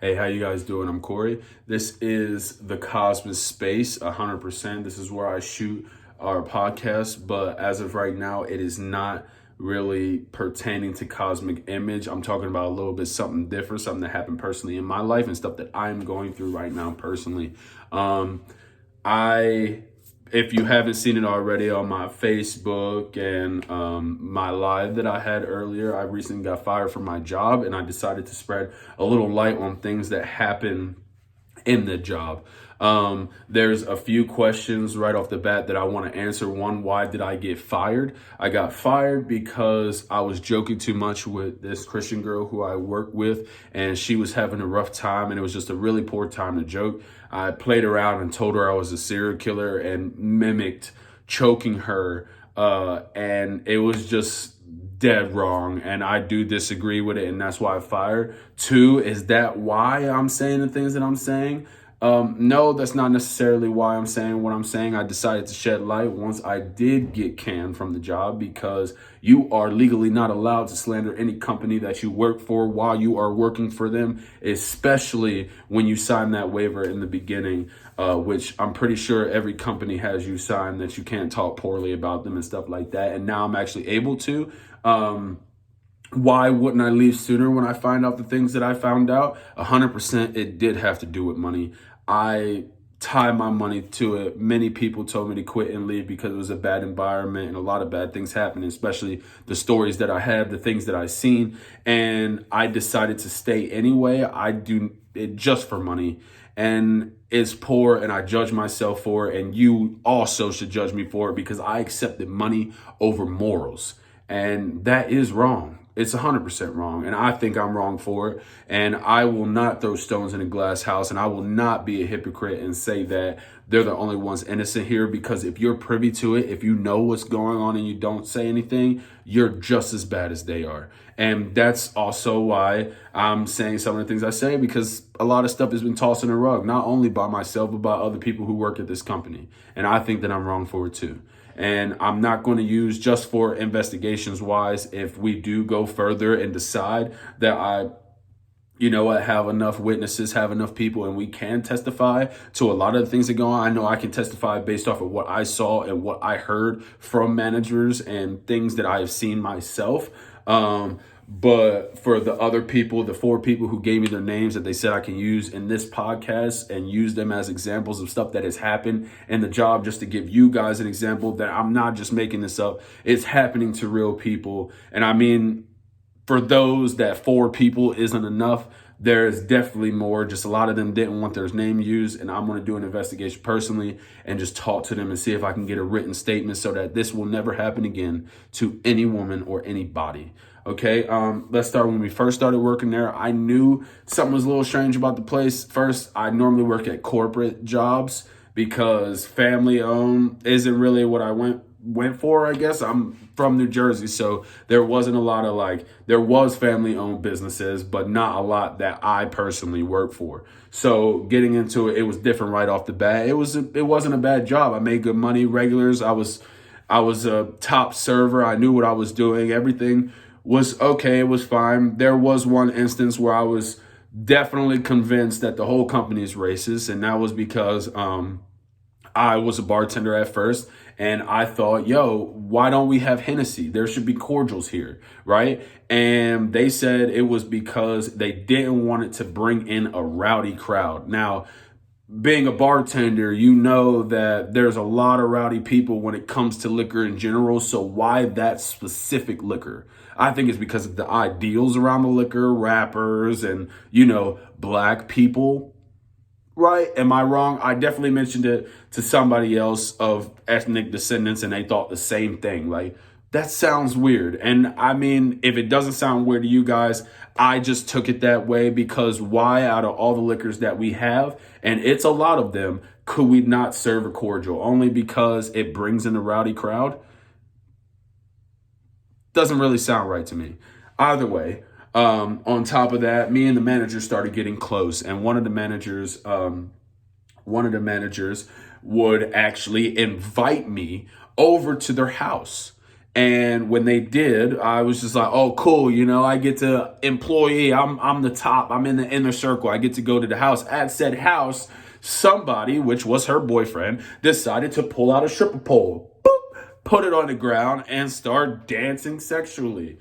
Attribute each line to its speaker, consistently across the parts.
Speaker 1: Hey, how you guys doing? I'm Corey. This is the Cosmos Space, 100%. This is where I shoot our podcast, but as of right now, it is not really pertaining to cosmic image. I'm talking about a little bit something different, something that happened personally in my life and stuff that I'm going through right now personally. I If you haven't seen it already on my Facebook and my live that I had earlier, I recently got fired from my job and I decided to spread a little light on things that happen in the job. There's a few questions right off the bat that I want to answer. One, why did I get fired? I got fired because I was joking too much with this Christian girl who I work with, and she was having a rough time, and it was just a really poor time to joke. I played around and told her I was a serial killer and mimicked choking her, and it was just dead wrong, and I do disagree with it, and that's why I fired. Two, is that why I'm saying the things that I'm saying? No, that's not necessarily why I'm saying what I'm saying. I decided to shed light once I did get canned from the job, because you are legally not allowed to slander any company that you work for while you are working for them, especially when you sign that waiver in the beginning, which I'm pretty sure every company has you sign that you can't talk poorly about them and stuff like that. And now I'm actually able to. Why wouldn't I leave sooner when I find out the things that I found out? 100% it did have to do with money. I tie my money to it. Many people told me to quit and leave because it was a bad environment and a lot of bad things happened, especially the stories that I have, the things that I've seen. And I decided to stay anyway. I do it just for money. And it's poor, and I judge myself for it. And you also should judge me for it, because I accepted money over morals. And that is wrong. It's 100% wrong. And I think I'm wrong for it. And I will not throw stones in a glass house. And I will not be a hypocrite and say that they're the only ones innocent here. Because if you're privy to it, if you know what's going on and you don't say anything, you're just as bad as they are. And that's also why I'm saying some of the things I say, because a lot of stuff has been tossed in a rug, not only by myself, but by other people who work at this company. And I think that I'm wrong for it too. And I'm not going to use just for investigations wise. If we do go further and decide that I have enough witnesses, have enough people, and we can testify to a lot of the things that go on. I know I can testify based off of what I saw and what I heard from managers and things that I have seen myself. But for the other people, the 4 people who gave me their names that they said I can use in this podcast and use them as examples of stuff that has happened in the job, just to give you guys an example that I'm not just making this up. It's happening to real people. And I mean, for those that 4 people isn't enough, there is definitely more. Just a lot of them didn't want their name used, and I'm going to do an investigation personally and just talk to them and see if I can get a written statement so that this will never happen again to any woman or anybody. Okay, let's start when we first started working there. I knew something was a little strange about the place. First, I normally work at corporate jobs because family owned isn't really what I went for, I guess. I'm from New Jersey, so there wasn't a lot of there was family owned businesses, but not a lot that I personally work for. So getting into it, it was different right off the bat. It wasn't a bad job. I made good money, regulars. I was a top server. I knew what I was doing. Everything was okay. It was fine. There was one instance where I was definitely convinced that the whole company is racist, and that was because I was a bartender at first, and I thought, yo, why don't we have Hennessy? There should be cordials here, right? And they said it was because they didn't want it to bring in a rowdy crowd. Now, being a bartender, you know that there's a lot of rowdy people when it comes to liquor in general. So why that specific liquor? I think it's because of the ideals around the liquor, rappers, and, black people. Right? Am I wrong? I definitely mentioned it to somebody else of ethnic descendants, and they thought the same thing. Like, that sounds weird. And I mean, if it doesn't sound weird to you guys, I just took it that way, because why, out of all the liquors that we have, and it's a lot of them, could we not serve a cordial? Only because it brings in a rowdy crowd? Doesn't really sound right to me. Either way, on top of that, me and the manager started getting close, and one of the managers would actually invite me over to their house. And when they did, I was just like, oh, cool. You know, I get to employee. I'm the top. I'm in the inner circle. I get to go to the house. At said house, somebody, which was her boyfriend, decided to pull out a stripper pole, boop, put it on the ground, and start dancing sexually.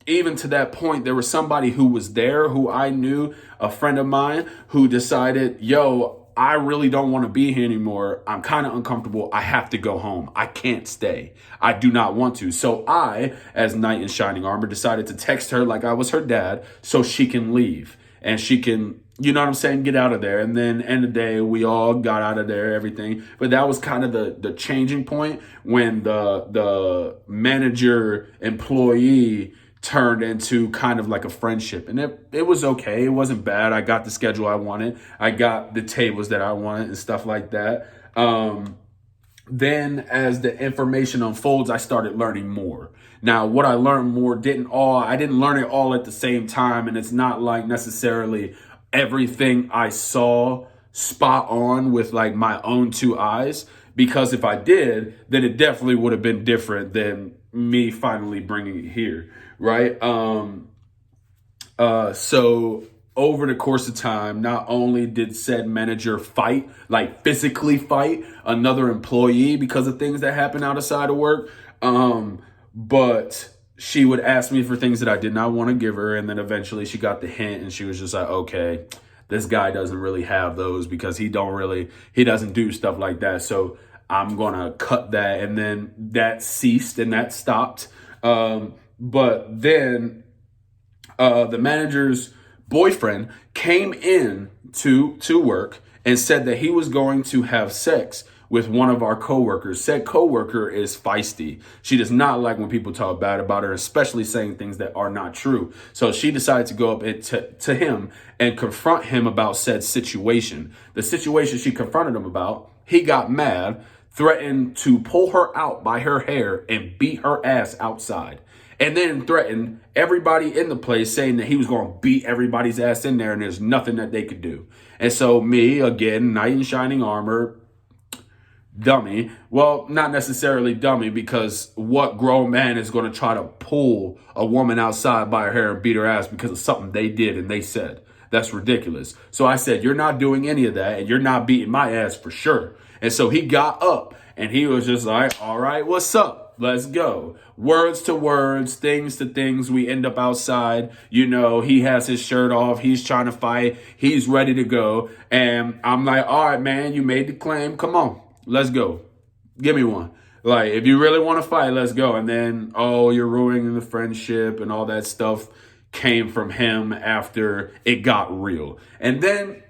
Speaker 1: Even to that point, there was somebody who was there who I knew, a friend of mine, who decided, yo, I really don't want to be here anymore. I'm kind of uncomfortable. I have to go home. I can't stay. I do not want to. So I, as knight in shining armor, decided to text her like I was her dad so she can leave and she can, you know what I'm saying, get out of there. And then end of the day, we all got out of there, everything. But that was kind of the changing point when the manager employee turned into kind of like a friendship. And it was okay. It wasn't bad. I got the schedule I wanted. I got the tables that I wanted and stuff like that. Then as the information unfolds, I started learning more. Now, what I learned more I didn't learn it all at the same time. And it's not like necessarily everything I saw spot on with like my own two eyes. Because if I did, then it definitely would have been different than me finally bringing it here. Right. So over the course of time, not only did said manager fight, like physically fight another employee because of things that happened outside of work, but she would ask me for things that I did not want to give her. And then eventually she got the hint and she was just like, okay, this guy doesn't really have those because he doesn't do stuff like that. So I'm going to cut that. And then that ceased and that stopped. But then the manager's boyfriend came in to work and said that he was going to have sex with one of our coworkers. Said coworker is feisty. She does not like when people talk bad about her, especially saying things that are not true. So she decided to go up to him and confront him about said situation. The situation she confronted him about, he got mad, threatened to pull her out by her hair and beat her ass outside. And then threatened everybody in the place, saying that he was going to beat everybody's ass in there and there's nothing that they could do. And so me, again, knight in shining armor, dummy. Well, not necessarily dummy, because what grown man is going to try to pull a woman outside by her hair and beat her ass because of something they did and they said? That's ridiculous. So I said, you're not doing any of that and you're not beating my ass for sure. And so he got up and he was just like, all right, what's up? Let's go. Words to words, things to things. We end up outside. You know, he has his shirt off. He's trying to fight. He's ready to go. And I'm like, all right, man, you made the claim. Come on, let's go. Give me one. Like, if you really want to fight, let's go. And then, oh, you're ruining the friendship and all that stuff came from him after it got real. And then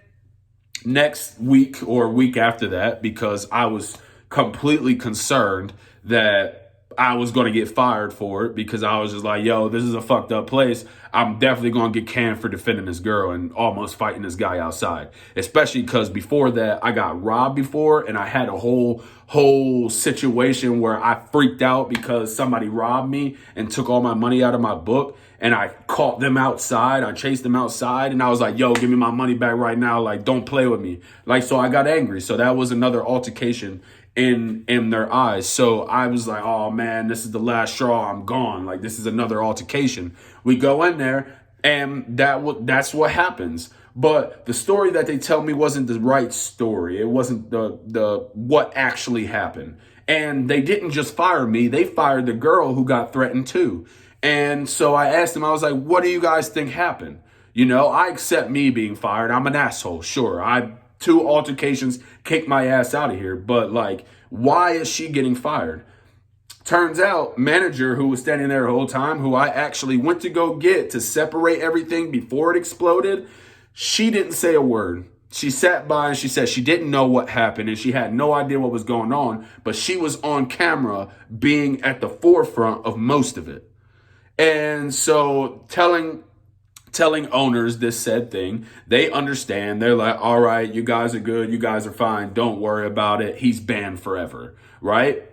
Speaker 1: next week or week after that, because I was completely concerned that I was going to get fired for it, because I was just like, yo, this is a fucked up place. I'm definitely going to get canned for defending this girl and almost fighting this guy outside. Especially because before that, I got robbed before and I had a whole situation where I freaked out because somebody robbed me and took all my money out of my book. And I caught them outside. I chased them outside and I was like, yo, give me my money back right now. Like, don't play with me. Like, so I got angry. So that was another altercation in their eyes. So I was like, oh man, this is the last straw. I'm gone. Like, this is another altercation. We go in there and that's what happens. But the story that they tell me wasn't the right story. It wasn't the what actually happened. And they didn't just fire me. They fired the girl who got threatened too. And so I asked them, I was like, what do you guys think happened? You know, I accept me being fired. I'm an asshole. Sure. Two altercations kicked my ass out of here. But like, why is she getting fired? Turns out manager who was standing there the whole time, who I actually went to go get to separate everything before it exploded, she didn't say a word. She sat by and she said she didn't know what happened and she had no idea what was going on, but she was on camera being at the forefront of most of it. And so telling owners this said thing, they understand. They're like, all right, you guys are good. You guys are fine. Don't worry about it. He's banned forever, right?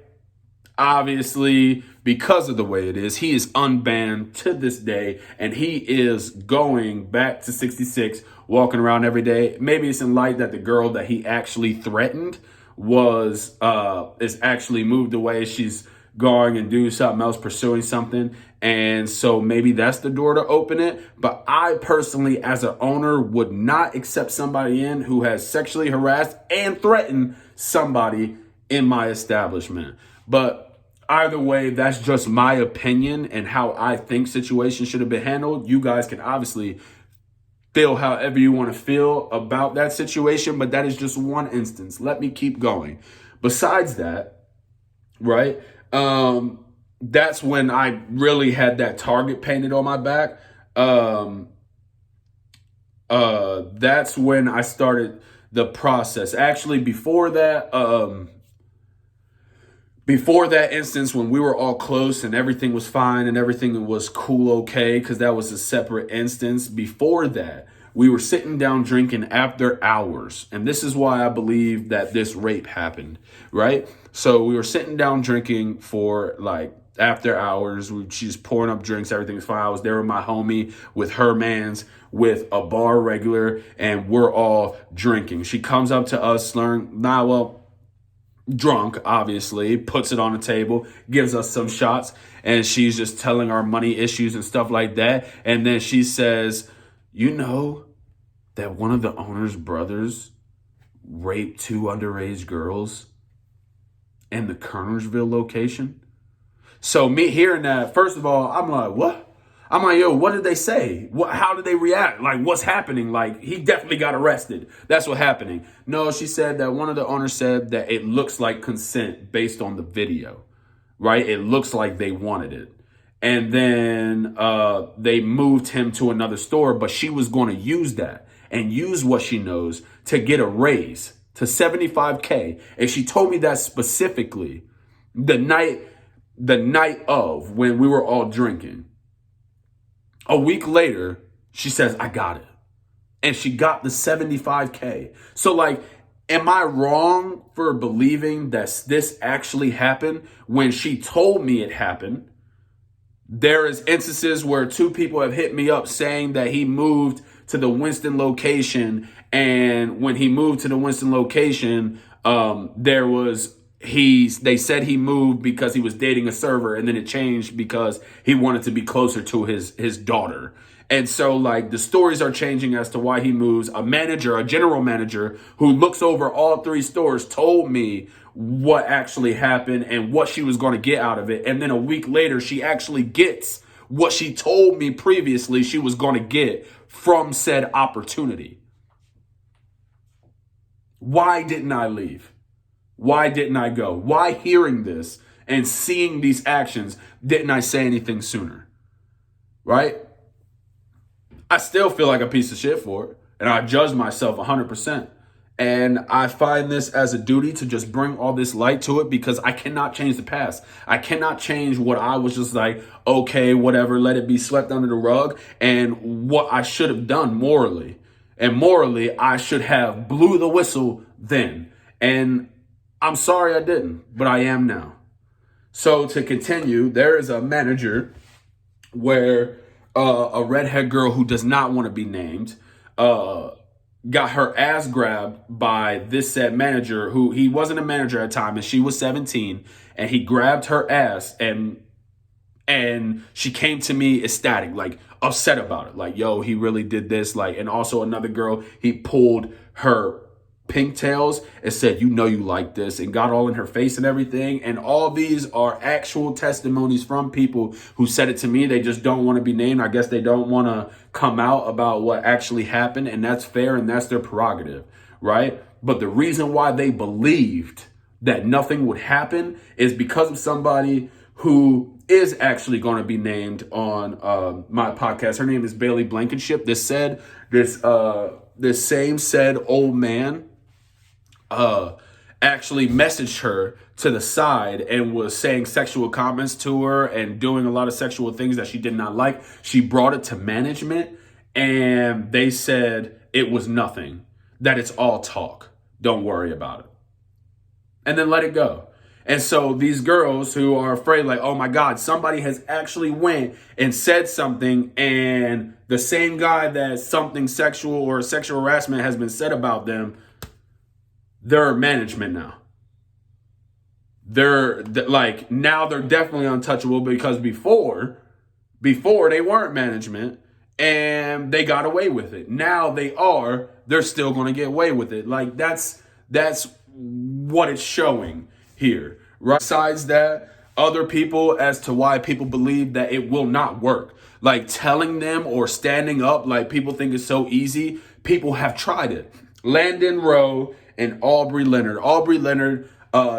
Speaker 1: Obviously, because of the way it is, he is unbanned to this day, and he is going back to 66, walking around every day. Maybe it's in light that the girl that he actually threatened is actually moved away. She's going and doing something else, pursuing something. And so maybe that's the door to open it. But I personally, as an owner, would not accept somebody in who has sexually harassed and threatened somebody in my establishment. But either way, that's just my opinion and how I think situations should have been handled. You guys can obviously feel however you want to feel about that situation, but that is just one instance. Let me keep going. Besides that, right? That's when I really had that target painted on my back. That's when I started the process. Actually, before that instance, when we were all close and everything was fine and everything was cool, okay, because that was a separate instance. Before that, we were sitting down drinking after hours. And this is why I believe that this rape happened, right? So we were sitting down drinking for like after hours. She's pouring up drinks. Everything's fine. I was there with my homie, with her mans, with a bar regular, and we're all drinking. She comes up to us, drunk, obviously, puts it on the table, gives us some shots, and she's just telling our money issues and stuff like that. And then she says, you know that one of the owner's brothers raped 2 underage girls in the Kernersville location? So me hearing that, first of all, I'm like, what? I'm like, yo, what did they say? How did they react? Like, what's happening? Like, he definitely got arrested. That's what's happening. No, she said that one of the owners said that it looks like consent based on the video, right? It looks like they wanted it. And then they moved him to another store, but she was going to use that and use what she knows to get a raise to $75K. And she told me that specifically the night of when we were all drinking. A week later, she says, I got it. And she got the $75K. So like, am I wrong for believing that this actually happened when she told me it happened? There is instances where 2 people have hit me up saying that he moved to the Winston location. And when he moved to the Winston location, they said he moved because he was dating a server, and then it changed because he wanted to be closer to his daughter. And so like the stories are changing as to why he moves. A general manager who looks over all 3 stores told me what actually happened and what she was going to get out of it. And then a week later, she actually gets what she told me previously she was going to get from said opportunity. Why didn't I leave? Why didn't I go? Why, hearing this and seeing these actions, didn't I say anything sooner? Right? I still feel like a piece of shit for it. And I judge myself 100%. And I find this as a duty to just bring all this light to it, because I cannot change the past. I cannot change what I was just like, okay, whatever, let it be swept under the rug, and what I should have done morally. And morally, I should have blew the whistle then. And I'm sorry I didn't, but I am now. So to continue, there is a manager where a redhead girl who does not want to be named got her ass grabbed by this said manager, who he wasn't a manager at the time, and she was 17, and he grabbed her ass, and she came to me ecstatic, like upset about it, like, yo, he really did this. Like, and also another girl, he pulled her pigtails and said, you know you like this, and got all in her face and everything. And all these are actual testimonies from people who said it to me. They just don't want to be named. I guess they don't want to come out about what actually happened, and that's fair, and that's their prerogative, right? But the reason why they believed that nothing would happen is because of somebody who is actually going to be named on my podcast. Her name is Bailey Blankenship. This same said old man actually messaged her to the side and was saying sexual comments to her and doing a lot of sexual things that she did not like. She brought it to management, and they said it was nothing, that it's all talk. Don't worry about it. And then let it go. And so these girls who are afraid, like, oh my God, somebody has actually went and said something, and the same guy that something sexual or sexual harassment has been said about them, they're management now. like now they're definitely untouchable, because before they weren't management and they got away with it. Now they're still going to get away with it. Like that's what it's showing here, right? Besides that, other people, as to why people believe that it will not work, like telling them or standing up, like people think it's so easy. People have tried it. Landon Rowe and Aubrey Leonard. Aubrey Leonard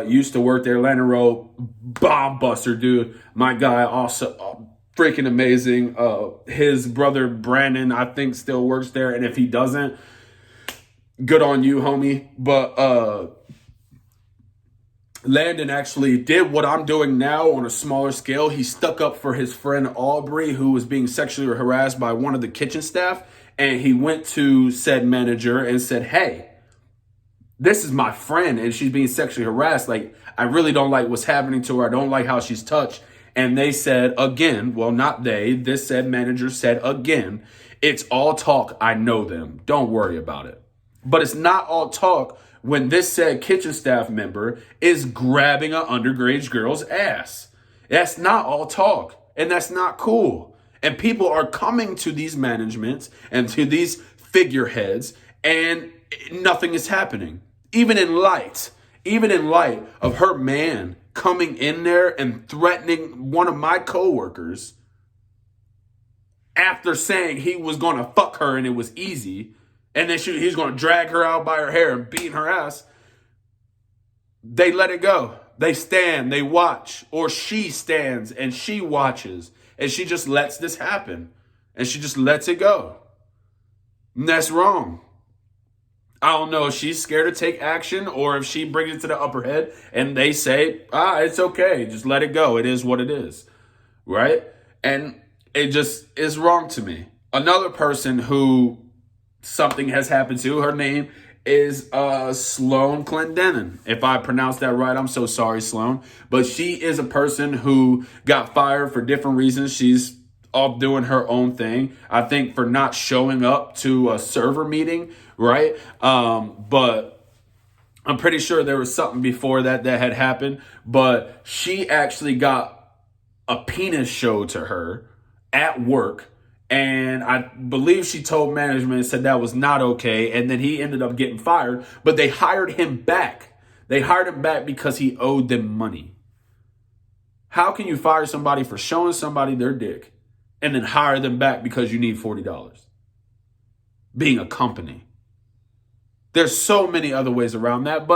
Speaker 1: used to work there. Landon Rowe, bomb buster, dude. My guy, also freaking amazing. His brother Brandon, I think, still works there, and if he doesn't, good on you, homie. But Landon actually did what I'm doing now on a smaller scale. He stuck up for his friend Aubrey, who was being sexually harassed by one of the kitchen staff, and he went to said manager and said, hey, this is my friend and she's being sexually harassed. Like, I really don't like what's happening to her. I don't like how she's touched. And they said again, well, not they, this said manager said again, it's all talk. I know them. Don't worry about it. But it's not all talk when this said kitchen staff member is grabbing an underage girl's ass. That's not all talk. And that's not cool. And people are coming to these managements and to these figureheads, and nothing is happening. Even in light of her man coming in there and threatening one of my coworkers after saying he was going to fuck her and it was easy, and then he's going to drag her out by her hair and beat her ass, they let it go. They stand, they watch, or she stands and she watches, and she just lets this happen, and she just lets it go. And that's wrong. I don't know if she's scared to take action or if she brings it to the upper head and they say, it's okay. Just let it go. It is what it is. Right? And it just is wrong to me. Another person who something has happened to, her name is Sloan Clendenin. If I pronounced that right, I'm so sorry, Sloan. But she is a person who got fired for different reasons. She's off doing her own thing. I think for not showing up to a server meeting, right? But I'm pretty sure there was something before that had happened. But she actually got a penis showed to her at work. And I believe she told management and said that was not okay. And then he ended up getting fired. But they hired him back. They hired him back because he owed them money. How can you fire somebody for showing somebody their dick and then hire them back because you need $40? Being a company. There's so many other ways around that,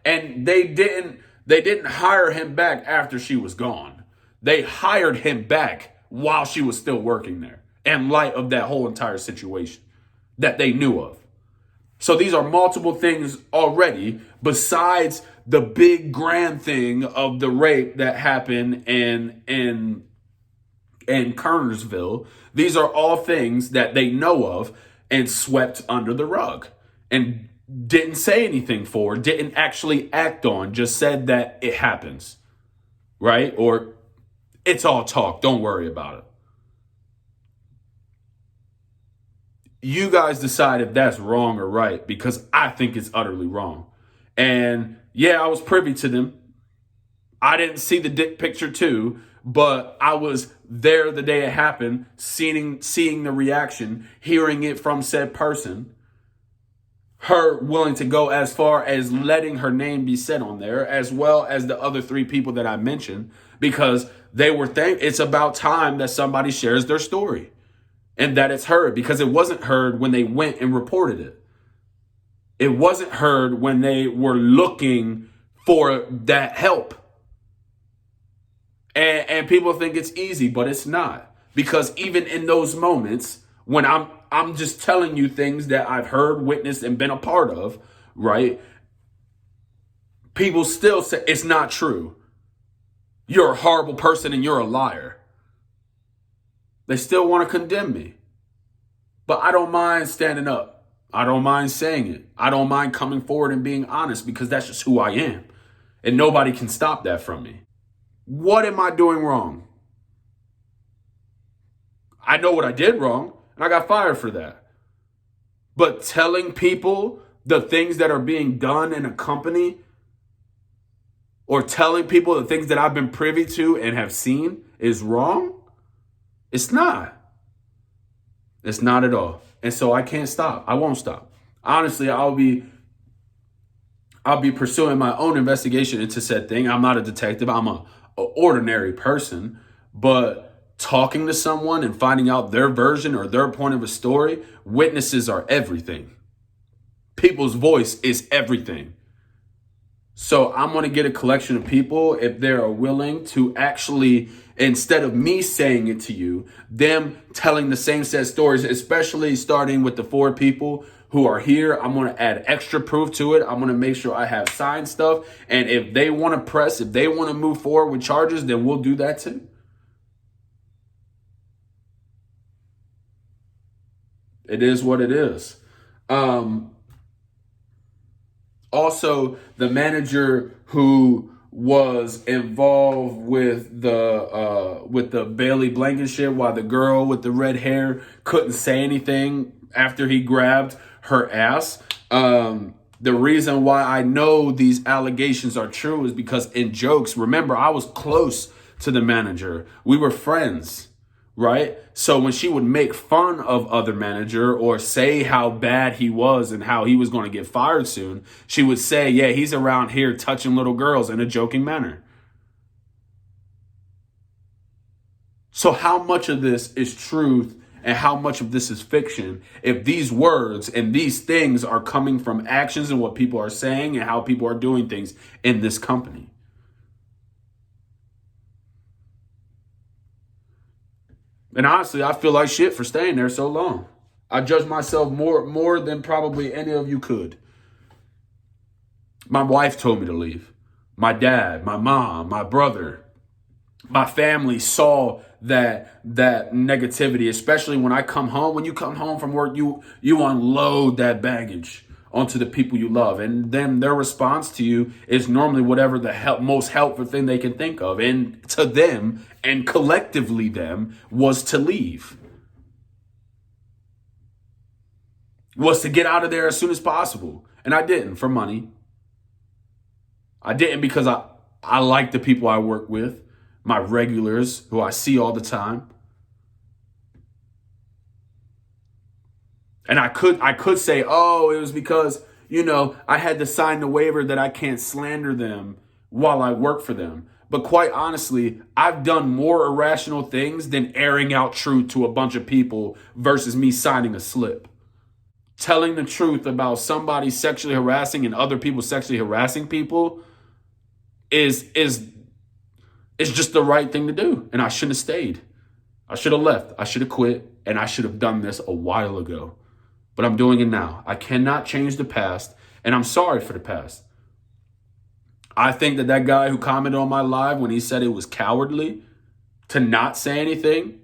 Speaker 1: and they didn't hire him back after she was gone. They hired him back while she was still working there, in light of that whole entire situation that they knew of. So these are multiple things already besides the big grand thing of the rape that happened in Kernersville. These are all things that they know of and swept under the rug and didn't say anything for, didn't actually act on, just said that it happens, right? Or it's all talk, don't worry about it. You guys decide if that's wrong or right, because I think it's utterly wrong. And yeah, I was privy to them. I didn't see the dick picture too, but I was there the day it happened, seeing the reaction, hearing it from said person. Her willing to go as far as letting her name be said on there, as well as the other 3 people that I mentioned, because they were it's about time that somebody shares their story and that it's heard, because it wasn't heard when they went and reported it. It wasn't heard when they were looking for that help. And people think it's easy, but it's not. Because even in those moments when I'm just telling you things that I've heard, witnessed, and been a part of, right? People still say it's not true. You're a horrible person and you're a liar. They still want to condemn me. But I don't mind standing up. I don't mind saying it. I don't mind coming forward and being honest, because that's just who I am. And nobody can stop that from me. What am I doing wrong? I know what I did wrong, and I got fired for that. But telling people the things that are being done in a company or telling people the things that I've been privy to and have seen is wrong? It's not. It's not at all. And so I can't stop. I won't stop. Honestly, I'll be pursuing my own investigation into said thing. I'm not a detective. I'm a ordinary person, but talking to someone and finding out their version or their point of a story, witnesses are everything. People's voice is everything. So I'm going to get a collection of people, if they are willing to actually, instead of me saying it to you, them telling the same set stories, especially starting with the 4 people who are here. I'm going to add extra proof to it. I'm going to make sure I have signed stuff. And if they want to press, if they want to move forward with charges, then we'll do that too. It is what it is. Also, the manager who was involved with the Bailey Blankenship, while the girl with the red hair couldn't say anything after he grabbed her ass. The reason why I know these allegations are true is because in jokes, remember, I was close to the manager. We were friends. Right? So when she would make fun of other manager or say how bad he was and how he was going to get fired soon, she would say, yeah, he's around here touching little girls in a joking manner. So how much of this is truth and how much of this is fiction if these words and these things are coming from actions and what people are saying and how people are doing things in this company? And honestly, I feel like shit for staying there so long. I judge myself more than probably any of you could. My wife told me to leave. My dad, my mom, my brother, my family saw that negativity, especially when I come home. When you come home from work, you unload that baggage onto the people you love. And then their response to you is normally whatever the most helpful thing they can think of. And to them, and collectively them, was to leave. Was to get out of there as soon as possible. And I didn't for money. I didn't because I like the people I work with, my regulars who I see all the time. And I could say, oh, it was because, I had to sign the waiver that I can't slander them while I work for them. But quite honestly, I've done more irrational things than airing out truth to a bunch of people versus me signing a slip. Telling the truth about somebody sexually harassing and other people sexually harassing people is just the right thing to do. And I shouldn't have stayed. I should have left. I should have quit. And I should have done this a while ago. But I'm doing it now. I cannot change the past. And I'm sorry for the past. I think that guy who commented on my live when he said it was cowardly to not say anything,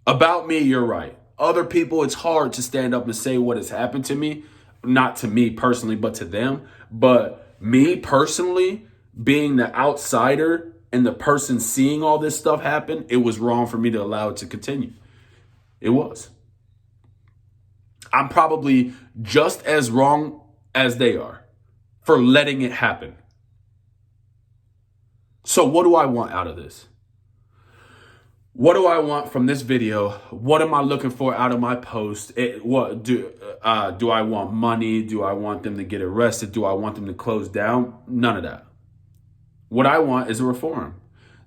Speaker 1: about me, you're right. Other people, it's hard to stand up and say what has happened to me. Not to me personally, but to them. But me personally, being the outsider and the person seeing all this stuff happen, it was wrong for me to allow it to continue. It was. I'm probably just as wrong as they are for letting it happen. So what do I want out of this? What do I want from this video? What am I looking for out of my post? What do I want money? Do I want them to get arrested? Do I want them to close down? None of that. What I want is a reform.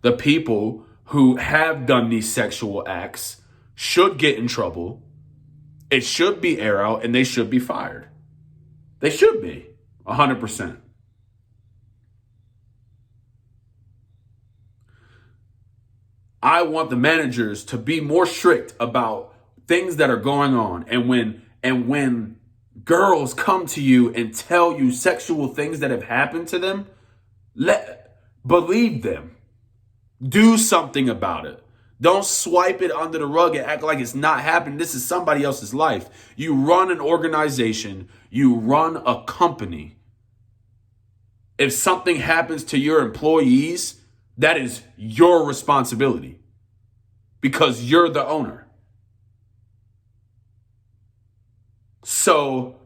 Speaker 1: The people who have done these sexual acts should get in trouble. It should be air out and they should be fired. They should be 100%. I want the managers to be more strict about things that are going on. And when girls come to you and tell you sexual things that have happened to them, believe them. Do something about it. Don't swipe it under the rug and act like it's not happening. This is somebody else's life. You run an organization. You run a company. If something happens to your employees, that is your responsibility because you're the owner. So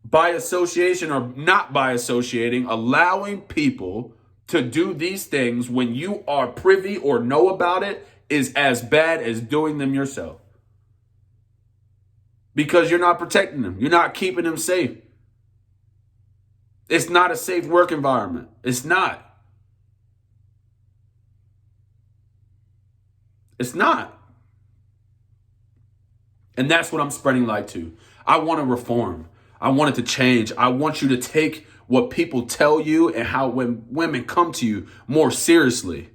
Speaker 1: by association or not by associating, allowing people to do these things when you are privy or know about it is as bad as doing them yourself. Because you're not protecting them. You're not keeping them safe. It's not a safe work environment. It's not. It's not. And that's what I'm spreading light to. I want to reform. I want it to change. I want you to take what people tell you and how when women come to you more seriously.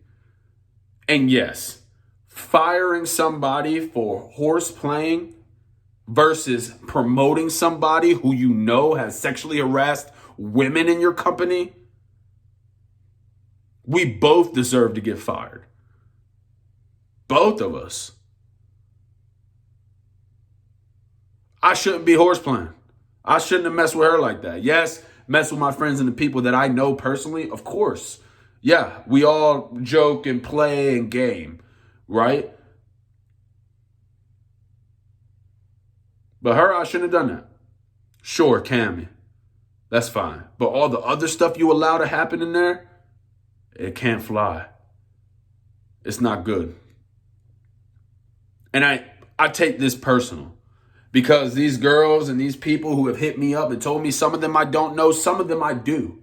Speaker 1: And yes, firing somebody for horse playing versus promoting somebody who you know has sexually harassed women in your company, we both deserve to get fired. Both of us. I shouldn't be horse playing. I shouldn't have messed with her like that. Yes, mess with my friends and the people that I know personally, of course. Yeah, we all joke and play and game, right? But her, I shouldn't have done that. Sure, Cammy. That's fine. But all the other stuff you allow to happen in there, it can't fly. It's not good. And I take this personal. Because these girls and these people who have hit me up and told me, some of them I don't know, some of them I do.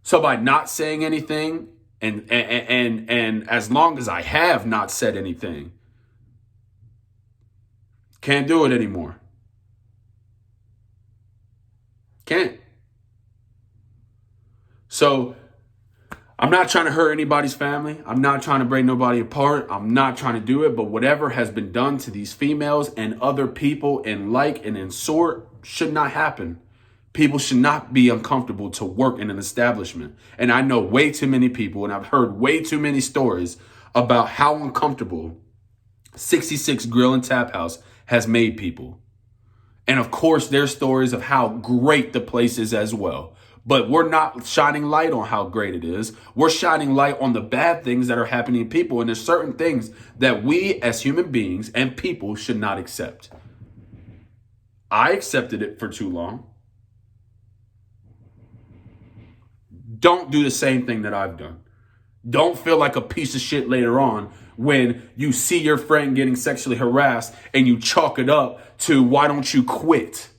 Speaker 1: So by not saying anything, and as long as I have not said anything, can't do it anymore. Can't. So I'm not trying to hurt anybody's family. I'm not trying to break nobody apart. I'm not trying to do it. But whatever has been done to these females and other people in like and in sort should not happen. People should not be uncomfortable to work in an establishment. And I know way too many people, and I've heard way too many stories about how uncomfortable 66 Grill and Tap House has made people. And of course, there's stories of how great the place is as well. But we're not shining light on how great it is. We're shining light on the bad things that are happening to people. And there's certain things that we as human beings and people should not accept. I accepted it for too long. Don't do the same thing that I've done. Don't feel like a piece of shit later on when you see your friend getting sexually harassed and you chalk it up to why don't you quit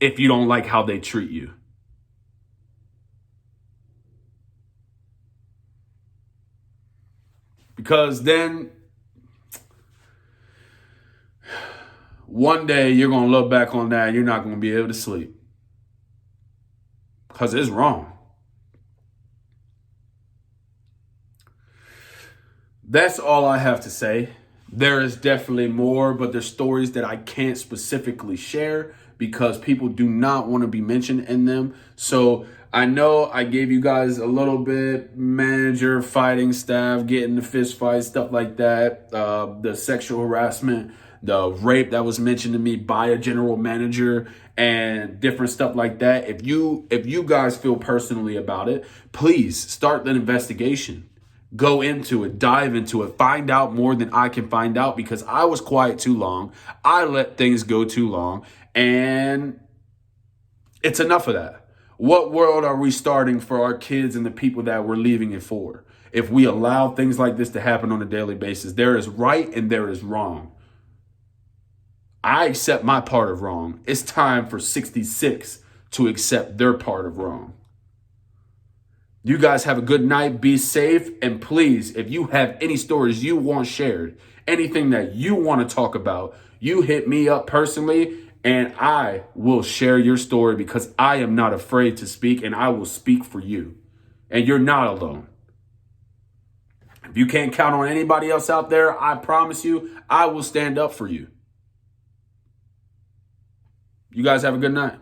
Speaker 1: if you don't like how they treat you. Because then one day you're going to look back on that and you're not going to be able to sleep. Because it's wrong. That's all I have to say. There is definitely more, but there's stories that I can't specifically share because people do not want to be mentioned in them. So I know I gave you guys a little bit, manager, fighting staff, getting the fist fight, stuff like that, the sexual harassment, the rape that was mentioned to me by a general manager and different stuff like that. If you guys feel personally about it, please start the investigation. Go into it, dive into it, find out more than I can find out because I was quiet too long. I let things go too long, and it's enough of that. What world are we starting for our kids and the people that we're leaving it for? If we allow things like this to happen on a daily basis, there is right and there is wrong. I accept my part of wrong. It's time for 66 to accept their part of wrong. You guys have a good night. Be safe. And please, if you have any stories you want shared, anything that you want to talk about, you hit me up personally and I will share your story because I am not afraid to speak and I will speak for you. And you're not alone. If you can't count on anybody else out there, I promise you, I will stand up for you. You guys have a good night.